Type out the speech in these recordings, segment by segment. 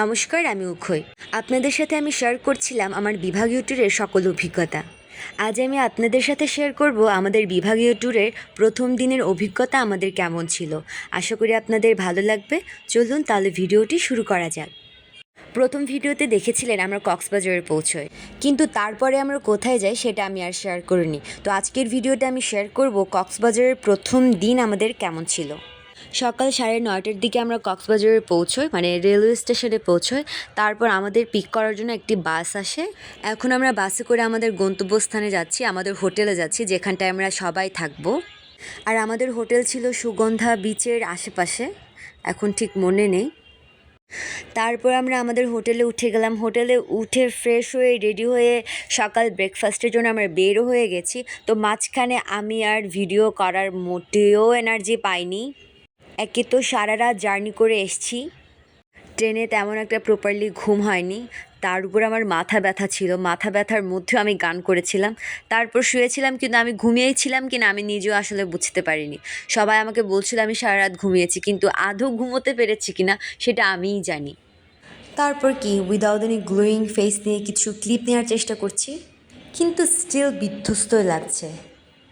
নমস্কার, আমি উখই। আপনাদের সাথে আমি শেয়ার করছিলাম আমার বিভাগীয় ট্যুরের সকল অভিজ্ঞতা। আজ আমি আপনাদের সাথে শেয়ার করব আমাদের বিভাগীয় ট্যুরের প্রথম দিনের অভিজ্ঞতা আমাদের কেমন ছিল। আশা করি আপনাদের ভালো লাগবে। চলুন তাহলে ভিডিওটি শুরু করা যাক। প্রথম ভিডিওতে দেখেছিলেন আমরা কক্সবাজারে পৌঁছই, কিন্তু তারপরে আমরা কোথায় যাই সেটা আমি আর শেয়ার করিনি। তো আজকের ভিডিওতে আমি শেয়ার করব কক্সবাজারের প্রথম দিন আমাদের কেমন ছিল। সকাল 9:30টার দিকে আমরা কক্সবাজারে পৌঁছই, মানে রেলওয়ে স্টেশনে পৌঁছই। তারপর আমাদের পিক করার জন্য একটি বাস আসে। এখন আমরা বাসে করে আমাদের গন্তব্যস্থানে যাচ্ছি, আমাদের হোটেলে যাচ্ছি, যেখানটায় আমরা সবাই থাকবো। আর আমাদের হোটেল ছিল সুগন্ধা বিচের আশেপাশে, এখন ঠিক মনে নেই। তারপর আমরা আমাদের হোটেলে উঠে গেলাম। হোটেলে উঠে ফ্রেশ হয়ে রেডি হয়ে সকাল ব্রেকফাস্টের জন্য আমরা বেরও হয়ে গেছি। তো মাঝখানে আমি আর ভিডিও করার মোটেও এনার্জি পাইনি। একে তো সারা রাত জার্নি করে এসছি, ট্রেনে তেমন একটা প্রপারলি ঘুম হয়নি, তার উপর আমার মাথা ব্যথা ছিল। মাথা ব্যথার মধ্যেও আমি গান করেছিলাম, তারপর শুয়েছিলাম, কিন্তু আমি ঘুমিয়েছিলাম কিনা আমি নিজেও আসলে বুঝতে পারিনি। সবাই আমাকে বলছিল আমি সারা রাত ঘুমিয়েছি, কিন্তু আদৌ ঘুমোতে পেরেছি কিনা সেটা আমিই জানি। তারপর কি উইদাউট এনি গ্লোয়িং ফেস নিয়ে কিছু ক্লিপ নেওয়ার চেষ্টা করছি, কিন্তু স্টিল বিধ্বস্তই লাগছে।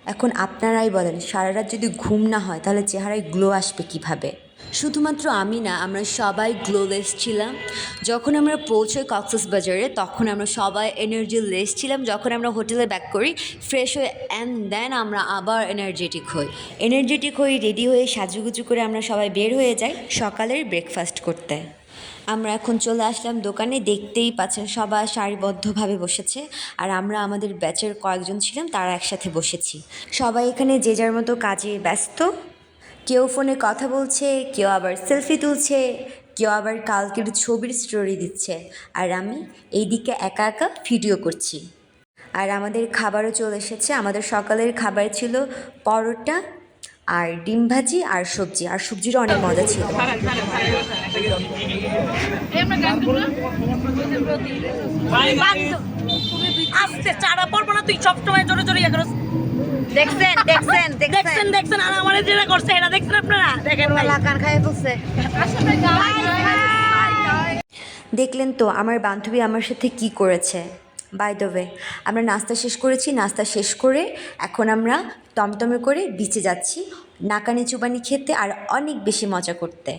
এখন আপনারাই বলেন, সারা রাত যদি ঘুম না হয় তাহলে চেহারায় গ্লো আসবে কিভাবে? শুধুমাত্র আমি না, আমরা সবাই গ্লোলেস ছিলাম। যখন আমরা পৌঁছই কক্সবাজারে তখন আমরা সবাই এনার্জি লেস ছিলাম। যখন আমরা হোটেলে ব্যাক করি ফ্রেশ হয়ে অ্যান্ড দেন আমরা আবার এনার্জেটিক হই। রেডি হয়ে সাজুগুজু করে আমরা সবাই বের হয়ে যাই সকালের ব্রেকফাস্ট করতে। আমরা এখন চলে আসলাম দোকানে। দেখতেই পাচ্ছেন সবাই সারিবদ্ধভাবে বসেছে, আর আমরা আমাদের ব্যাচের কয়েকজন ছিলাম তারা একসাথে বসেছি। সবাই এখানে যে যার মতো কাজে ব্যস্ত। কেউ ফোনে কথা বলছে, কেউ আবার সেলফি তুলছে, কেউ আবার কালকের ছবির স্টোরি দিচ্ছে, আর আমি এইদিকে একা একা ভিডিও করছি। আর আমাদের খাবারও চলে এসেছে। আমাদের সকালের খাবার ছিল পরোটা আর ডিম ভাজি আর সবজি, আর সবজিরও অনেক মজা ছিল। আস্তে চারা পড়বো না, তুই সবসময় জোরে জোরে ইয়ে করস। দেখছেন আর আমারে যেটা করছে এটা দেখছেন আপনারা? দেখেন কান খাইয়ে ফেলছে। দেখলেন তো আমার বান্ধবী আমার সাথে কি করেছে। বাই দ্য ওয়ে, আমরা নাস্তা শেষ করেছি। নাস্তা শেষ করে এখন আমরা টমটমে করে বিচে যাচ্ছি নাকানি চুবানি খেতে আর অনেক বেশি মজা করতে।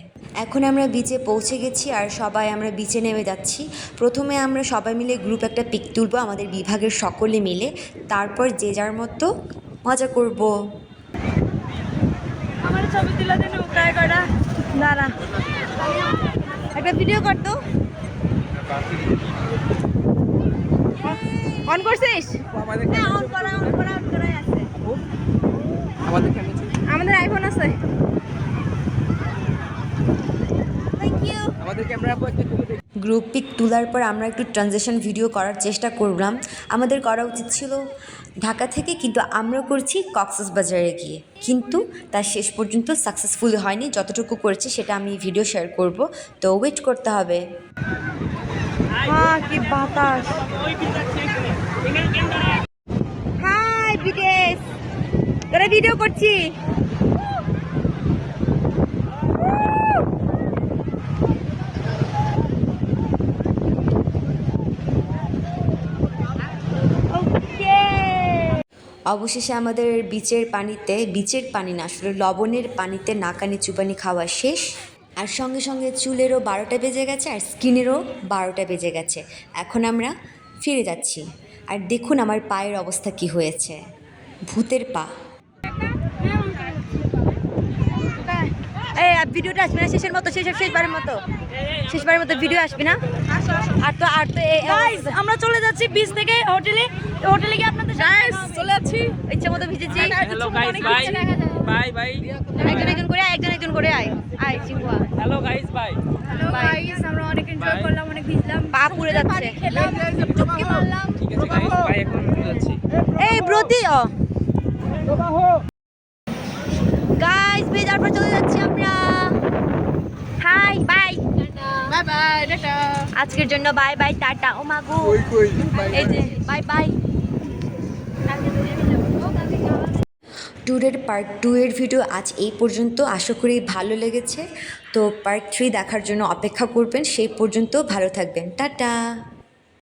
এখন আমরা বিচে পৌঁছে গেছি আর সবাই আমরা বিচে নেমে যাচ্ছি। প্রথমে আমরা সবাই মিলে গ্রুপ একটা পিক তুলবো আমাদের বিভাগের সকলে মিলে, তারপর যে যার মতো মজা করব। আমার ছবি তুলে দিন উপায় করা দাঁড়া, একটা ভিডিও করতো। অন করছিস? হ্যাঁ, অন করা আছে। আমাদের আইফোন আছে। গ্রুপ পিক তোলার পর আমরা একটু ট্রানজিশন ভিডিও করার চেষ্টা করলাম। আমাদের করা উচিত ছিল ঢাকা থেকে, কিন্তু আমরা করছি কক্সবাজারে গিয়ে, কিন্তু তার শেষ পর্যন্ত সাকসেসফুল হয়নি। যতটুকু করেছি সেটা আমি ভিডিও শেয়ার করব, তো ওয়েট করতে হবে। কি বাতাস! হাই বিদেশ, তোরা ভিডিও করছি। অবশেষে আমাদের বিচের পানি না, আসলে লবণের পানিতে নাকানি চুবানি খাওয়া শেষ। আর সঙ্গে সঙ্গে চুলেরও 12টা বেজে গেছে আর স্কিনেরও 12টা বেজে গেছে। এখন আমরা ফিরে যাচ্ছি। আর দেখুন আমার পায়ের অবস্থা কি হয়েছে, ভূতের পা। ভিডিওটা আসবে না শেষের মতো, শেষবারের মতো ভিডিও আসবে না। আর তো গাইস, আমরা চলে যাচ্ছি বিচ থেকে হোটেলে গিয়ে আপনাদের চলে যাচ্ছি। ইচ্ছা মতো ভিজেছি। হ্যালো গাইস, বাই একজন করে আয় চিঙ্গুয়া। Hello guys, by. আমরা অনেক এনজয় করলাম, অনেক ভিজলাম, পা পুড়ে যাচ্ছে। খেলাম, চুপকি মারলাম। ঠিক আছে গাইস, বাই। এখন যাচ্ছি। এই ব্রতি গাইস, ভেজার পর চলে যাচ্ছি আমরা। High by tata. আজকের জন্য বাই বাই টাটা। ও মাগো, এই যে বাই বাই। ট্যুরের পার্ট 2 এর ভিডিও আজ এই পর্যন্ত। আশা করি ভালো লেগেছে। তো পার্ট 3 দেখার জন্য অপেক্ষা করবেন। সেই পর্যন্ত ভালো থাকবেন। টাটা।